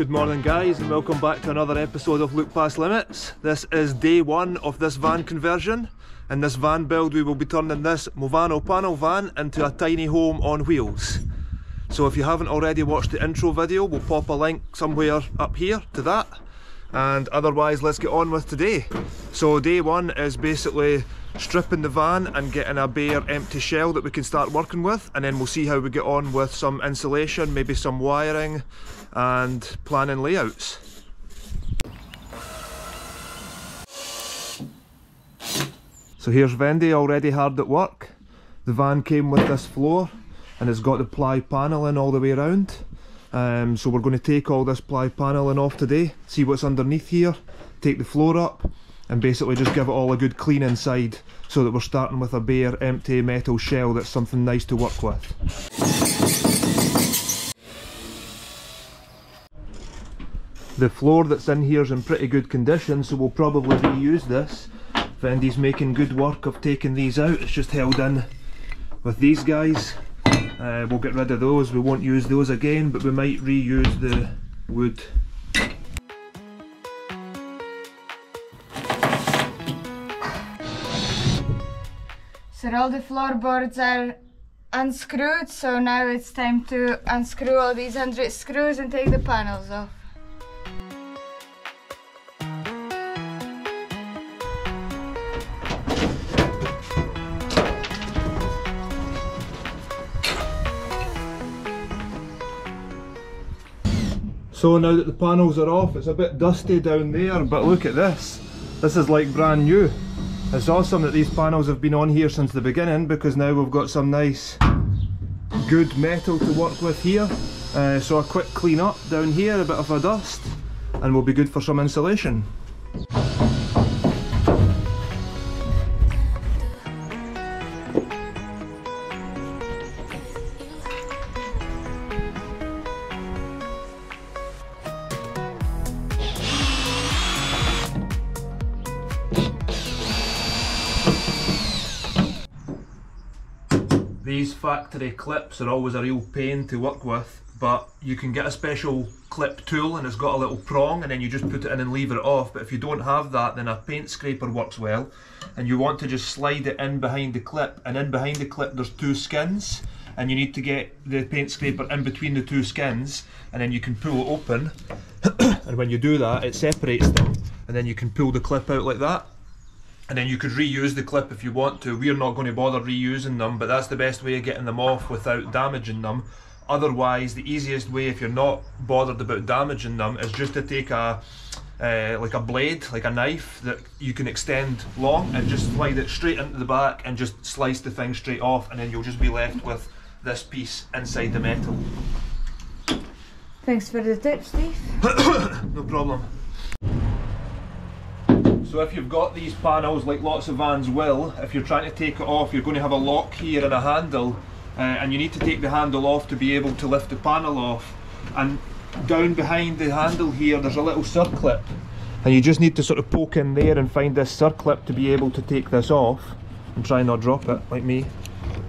Good morning guys, and welcome back to another episode of Look Past Limits. This is day one of this van conversion. In this van build we will be turning this Movano panel van into a tiny home on wheels. So if you haven't already watched the intro video, we'll pop a link somewhere up here to that. And otherwise, let's get on with today. So day one is basically stripping the van and getting a bare empty shell that we can start working with, and then we'll see how we get on with some insulation, maybe some wiring and planning layouts. So here's Vendy already hard at work. The van came with this floor and it's got the ply panelling all the way around. So we're going to take all this ply panelling off today, see what's underneath here, take the floor up and basically just give it all a good clean inside, so that we're starting with a bare empty metal shell that's something nice to work with. The floor that's in here is in pretty good condition, so we'll probably reuse this. Vendy's making good work of taking these out. It's just held in with these guys. We'll get rid of those, we won't use those again, but we might reuse the wood. So all the floorboards are unscrewed, so now it's time to unscrew all these 100 screws and take the panels off. So now that the panels are off, it's a bit dusty down there, but look at this. This is like brand new. It's awesome that these panels have been on here since the beginning, because now we've got some nice good metal to work with here. So a quick clean up down here, a bit of a dust, and we'll be good for some insulation. These factory clips are always a real pain to work with, but you can get a special clip tool and it's got a little prong and then you just put it in and lever it off. But if you don't have that, then a paint scraper works well, and you want to just slide it in behind the clip, and in behind the clip there's two skins, and you need to get the paint scraper in between the two skins, and then you can pull it open and when you do that it separates them, and then you can pull the clip out like that. And then you could reuse the clip if you want to. We're not going to bother reusing them, but that's the best way of getting them off without damaging them. Otherwise, the easiest way, if you're not bothered about damaging them, is just to take a like a blade, like a knife that you can extend long, and just slide it straight into the back and just slice the thing straight off, and then you'll just be left with this piece inside the metal. Thanks for the tip, Steve. No problem. So if you've got these panels, like lots of vans will, if you're trying to take it off, you're going to have a lock here and a handle, and you need to take the handle off to be able to lift the panel off. And down behind the handle here there's a little circlip, and you just need to sort of poke in there and find this circlip to be able to take this off, and try not drop it like me.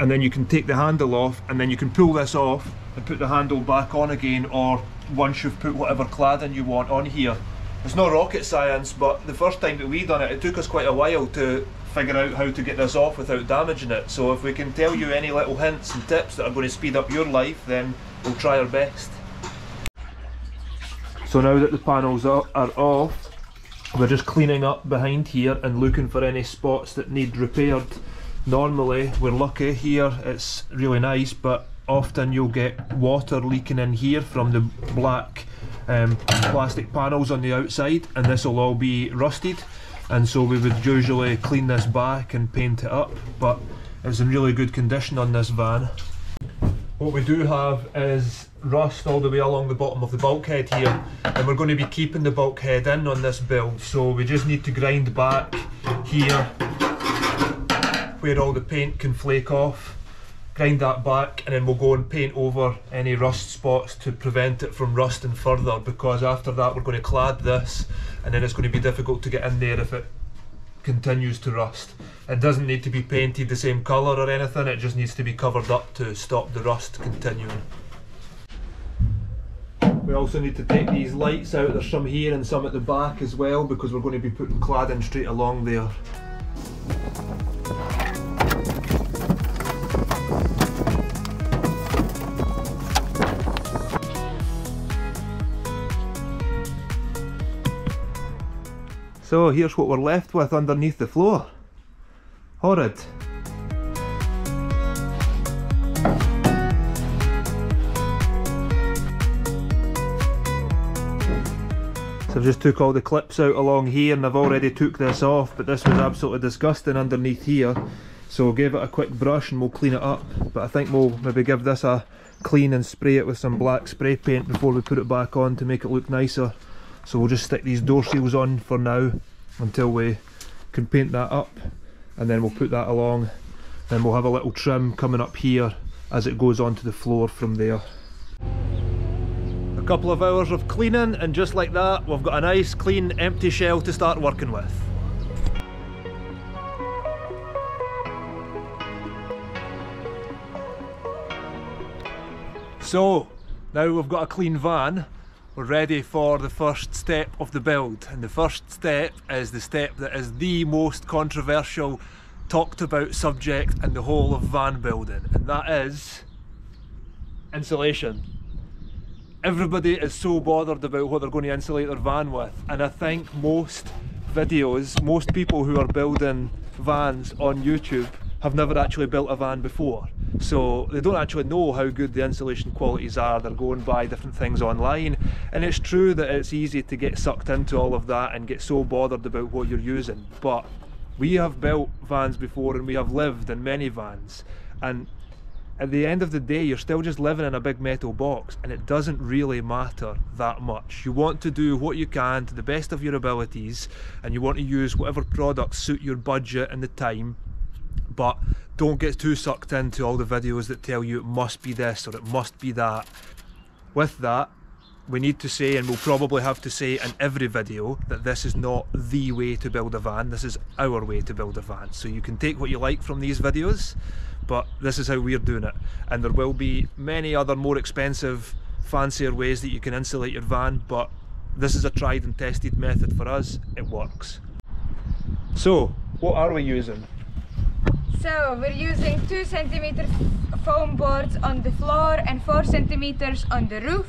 And then you can take the handle off, and then you can pull this off and put the handle back on again, or once you've put whatever cladding you want on here. It's not rocket science, but the first time that we done it, it took us quite a while to figure out how to get this off without damaging it. So if we can tell you any little hints and tips that are going to speed up your life, then we'll try our best. So now that the panels are off, we're just cleaning up behind here and looking for any spots that need repaired. Normally, we're lucky here, it's really nice, but often you'll get water leaking in here from the black plastic panels on the outside, and this will all be rusted, and so we would usually clean this back and paint it up, but it's in really good condition on this van. What we do have is rust all the way along the bottom of the bulkhead here, and we're going to be keeping the bulkhead in on this build, so we just need to grind back here where all the paint can flake off. Grind that back, and then we'll go and paint over any rust spots to prevent it from rusting further, because after that we're going to clad this, and then it's going to be difficult to get in there if it continues to rust. It doesn't need to be painted the same colour or anything, it just needs to be covered up to stop the rust continuing. We also need to take these lights out. There's some here and some at the back as well, because we're going to be putting cladding straight along there. So here's what we're left with underneath the floor. Horrid. So I've just took all the clips out along here, and I've already took this off, but this was absolutely disgusting underneath here. So we'll give it a quick brush and we'll clean it up. But I think we'll maybe give this a clean and spray it with some black spray paint before we put it back on to make it look nicer. So we'll just stick these door seals on for now until we can paint that up, and then we'll put that along. Then we'll have a little trim coming up here as it goes onto the floor from there. A couple of hours of cleaning, and just like that we've got a nice clean empty shell to start working with. So now we've got a clean van, we're ready for the first step of the build, and the first step is the step that is the most controversial, talked about subject in the whole of van building, and that is insulation. Everybody is so bothered about what they're going to insulate their van with, and I think most videos, most people who are building vans on YouTube have never actually built a van before, so they don't actually know how good the insulation qualities are. They're going by different things online, and it's true that it's easy to get sucked into all of that and get so bothered about what you're using, but we have built vans before and we have lived in many vans, and at the end of the day you're still just living in a big metal box, and it doesn't really matter that much. You want to do what you can to the best of your abilities, and you want to use whatever products suit your budget and the time, but don't get too sucked into all the videos that tell you it must be this or it must be that. With that, we need to say, and we'll probably have to say in every video, that this is not the way to build a van, this is our way to build a van. So you can take what you like from these videos, but this is how we're doing it, and there will be many other more expensive, fancier ways that you can insulate your van, but this is a tried and tested method for us. It works. So what are we using? So we're using 2 cm foam boards on the floor and 4 cm on the roof,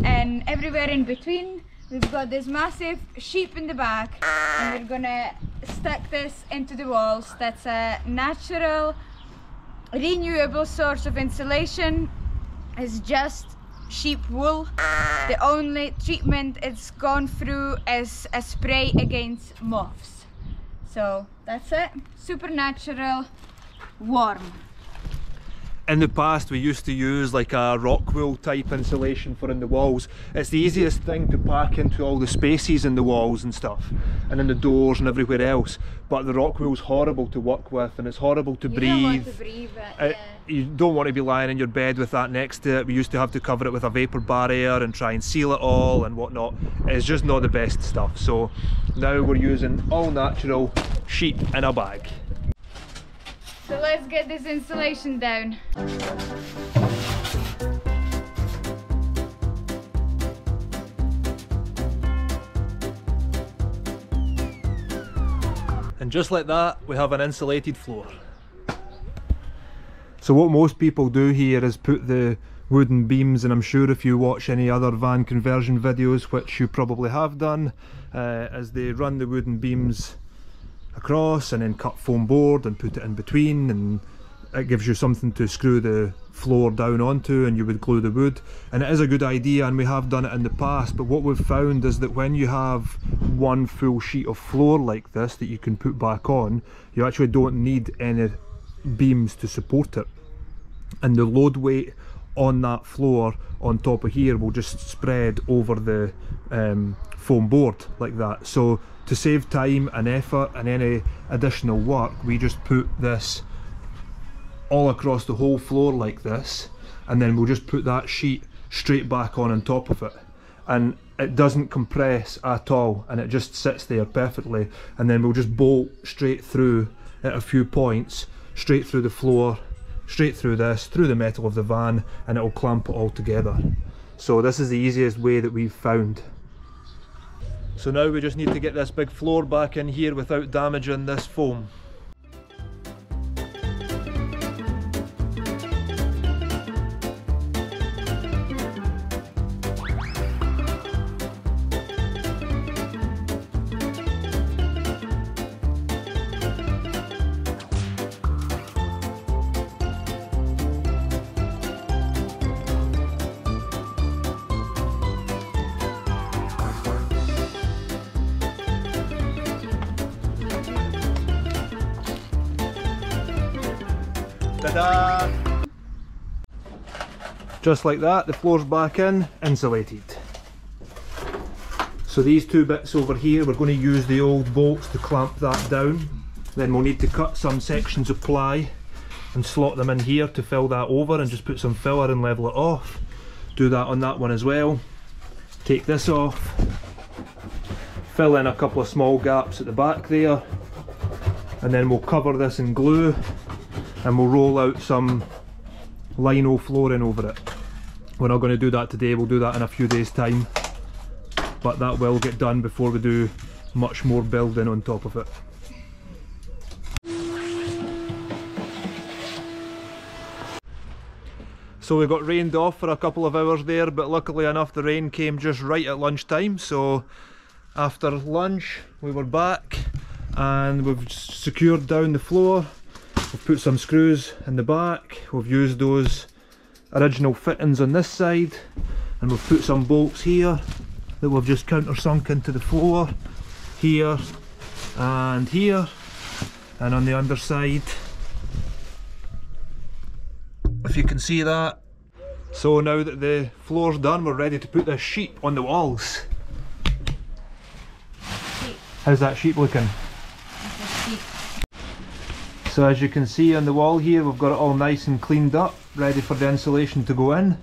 and everywhere in between we've got this massive sheep in the back, and we're gonna stick this into the walls. That's a natural, renewable source of insulation. It's just sheep wool. The only treatment it's gone through is a spray against moths. So that's it, super natural, warm. In the past we used to use like a rock wool type insulation for in the walls. It's the easiest thing to pack into all the spaces in the walls and stuff, and in the doors and everywhere else, but the rock wool's horrible to work with, and it's horrible to breathe. You don't want to breathe it, yeah. You don't want to be lying in your bed with that next to it. We used to have to cover it with a vapour barrier and try and seal it all and whatnot. It's just not the best stuff, so now we're using all natural sheep in a bag. So let's get this insulation down. And just like that, we have an insulated floor. So what most people do here is put the wooden beams, and I'm sure if you watch any other van conversion videos, which you probably have done, as they run the wooden beams across and then cut foam board and put it in between, and it gives you something to screw the floor down onto, and you would glue the wood, and it is a good idea, and we have done it in the past. But what we've found is that when you have one full sheet of floor like this that you can put back on, you actually don't need any beams to support it, and the load weight on that floor on top of here will just spread over the foam board like that. So to save time and effort and any additional work, we just put this all across the whole floor like this, and then we'll just put that sheet straight back on top of it, and it doesn't compress at all, and it just sits there perfectly, and then we'll just bolt straight through at a few points, straight through the floor, straight through this, through the metal of the van, and it will clamp it all together. So this is the easiest way that we've found. So now we just need to get this big floor back in here without damaging this foam. Ta-da! Just like that, the floor's back in, insulated. So these two bits over here, we're going to use the old bolts to clamp that down. Then we'll need to cut some sections of ply and slot them in here to fill that over and just put some filler and level it off. Do that on that one as well. Take this off. Fill in a couple of small gaps at the back there. And then we'll cover this in glue. And we'll roll out some lino flooring over it. We're not going to do that today, we'll do that in a few days' time, but that will get done before we do much more building on top of it. So we got rained off for a couple of hours there, but luckily enough the rain came just right at lunchtime. So after lunch we were back and we've secured down the floor. We've put some screws in the back, we've used those original fittings on this side, and we've put some bolts here that we've just countersunk into the floor, here and here, and on the underside, if you can see that. So now that the floor's done, we're ready to put this sheet on the walls. How's that sheet looking? So as you can see on the wall here, we've got it all nice and cleaned up, ready for the insulation to go in.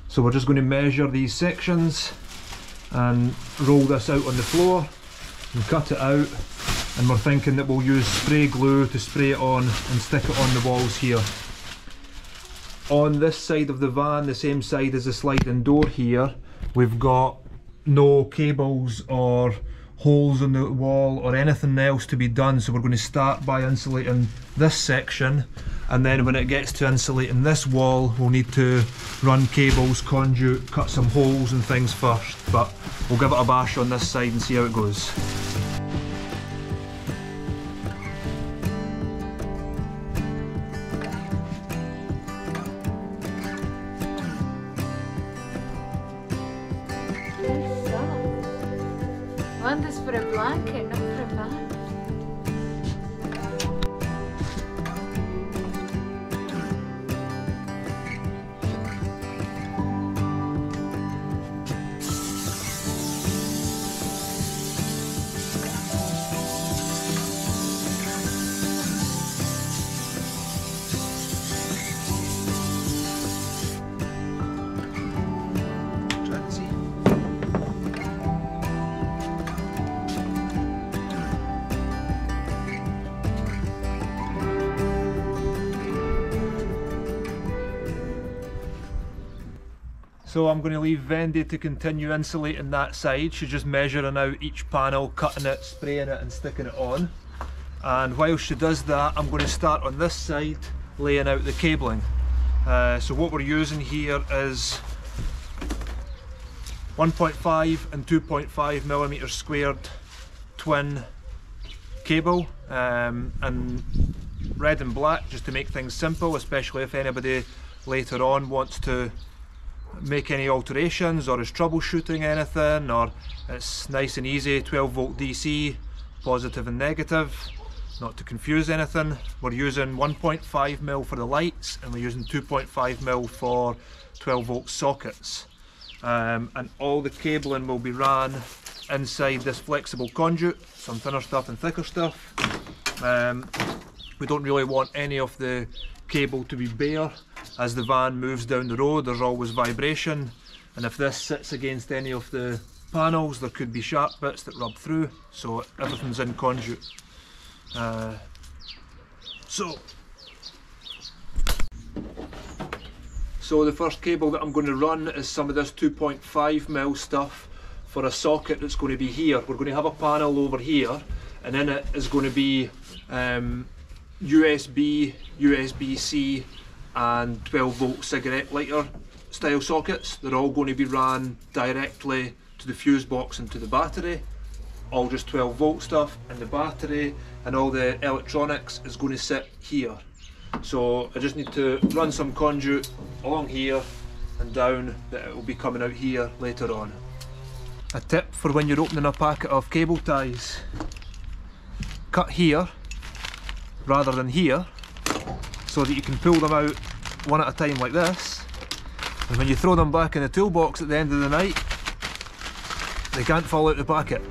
So we're just going to measure these sections and roll this out on the floor and cut it out, and we're thinking that we'll use spray glue to spray it on and stick it on the walls here. On this side of the van, the same side as the sliding door here, we've got no cables or holes in the wall or anything else to be done, so we're going to start by insulating this section, and then when it gets to insulating this wall we'll need to run cables, conduit, cut some holes and things first, but we'll give it a bash on this side and see how it goes. I want this for a blanket, not for a bag. So I'm going to leave Vendy to continue insulating that side. She's just measuring out each panel, cutting it, spraying it and sticking it on. And while she does that, I'm going to start on this side laying out the cabling. So what we're using here is 1.5 and 2.5 millimeter squared twin cable, and red and black just to make things simple, especially if anybody later on wants to make any alterations or is troubleshooting anything, or it's nice and easy. 12 volt DC, positive and negative, not to confuse anything. We're using 1.5 mil for the lights and we're using 2.5 mil for 12 volt sockets, and all the cabling will be ran inside this flexible conduit, some thinner stuff and thicker stuff. We don't really want any of the cable to be bare. As the van moves down the road there's always vibration, and if this sits against any of the panels there could be sharp bits that rub through, so everything's in conduit. So So the first cable that I'm going to run is some of this 2.5mm stuff for a socket that's going to be here. We're going to have a panel over here, and in it is going to be USB, USB-C and 12-volt cigarette lighter style sockets. They're all going to be ran directly to the fuse box and to the battery, all just 12-volt stuff, and the battery and all the electronics is going to sit here. So I just need to run some conduit along here and down, that it will be coming out here later on. A tip for when you're opening a packet of cable ties: cut here rather than here, so that you can pull them out one at a time like this, and when you throw them back in the toolbox at the end of the night, they can't fall out the packet.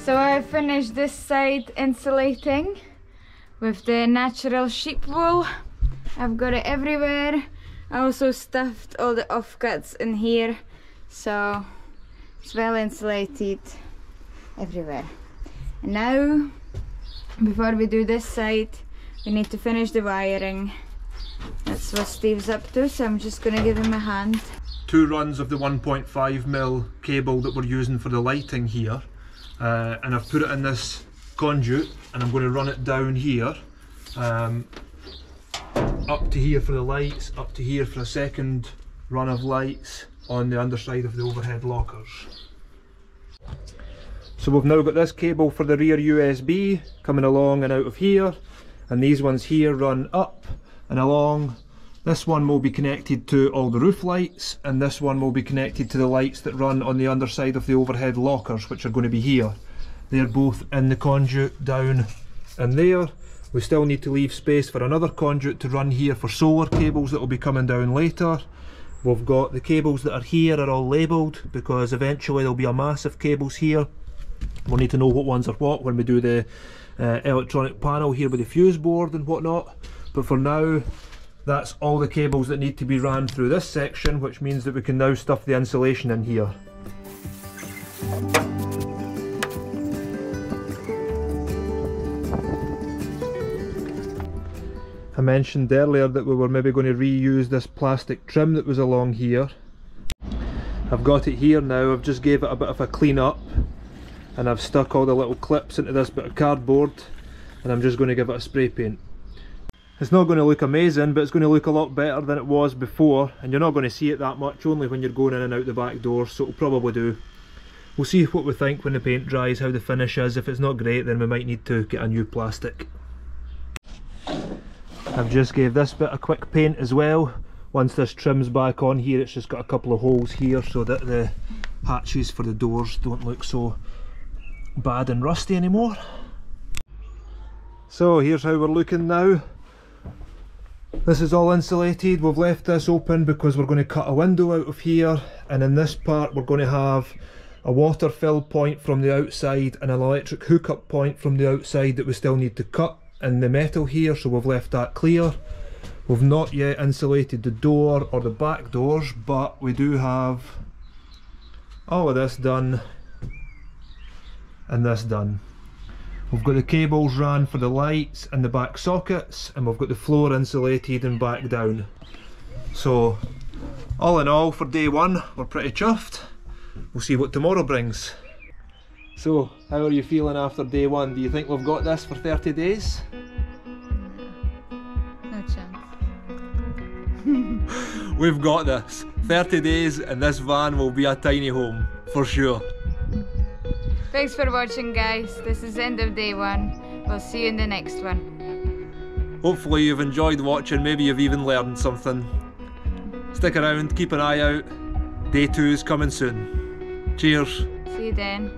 So I finished this side insulating with the natural sheep wool. I've got it everywhere. I also stuffed all the offcuts in here, so it's well insulated everywhere. And now, before we do this side, we need to finish the wiring. That's what Steve's up to, so I'm just gonna give him a hand. 2 runs of the 1.5mm cable that we're using for the lighting here, and I've put it in this conduit, and I'm going to run it down here, up to here for the lights, up to here for a second run of lights on the underside of the overhead lockers. So we've now got this cable for the rear USB coming along and out of here, and these ones here run up and along. This one will be connected to all the roof lights, and this one will be connected to the lights that run on the underside of the overhead lockers, which are going to be here. They're both in the conduit down in there. We still need to leave space for another conduit to run here for solar cables that will be coming down later. We've got the cables that are here are all labelled, because eventually there'll be a mass of cables here. We'll need to know what ones are what when we do the electronic panel here with the fuse board and whatnot. But for now, that's all the cables that need to be ran through this section, which means that we can now stuff the insulation in here. I mentioned earlier that we were maybe going to reuse this plastic trim that was along here. I've got it here now. I've just gave it a bit of a clean up, and I've stuck all the little clips into this bit of cardboard, and I'm just going to give it a spray paint. It's not going to look amazing, but it's going to look a lot better than it was before, and you're not going to see it that much, only when you're going in and out the back door, so it'll probably do. We'll see what we think when the paint dries, how the finish is. If it's not great, then we might need to get a new plastic. I've just gave this bit a quick paint as well. Once this trim's back on here, it's just got a couple of holes here so that the hatches for the doors don't look so bad and rusty anymore. So here's how we're looking now. This is all insulated. We've left this open because we're going to cut a window out of here, and in this part we're going to have a water fill point from the outside and an electric hookup point from the outside that we still need to cut in the metal here, so we've left that clear. We've not yet insulated the door or the back doors, but we do have all of this done and this done. We've got the cables ran for the lights and the back sockets, and we've got the floor insulated and back down. So all in all, for day one, we're pretty chuffed. We'll see what tomorrow brings. So how are you feeling after day one? Do you think we've got this for 30 days? No chance. We've got this. 30 days and this van will be a tiny home, for sure. Thanks for watching, guys. This is the end of day one. We'll see you in the next one. Hopefully you've enjoyed watching, maybe you've even learned something. Stick around, keep an eye out. Day 2 is coming soon. Cheers. See you then.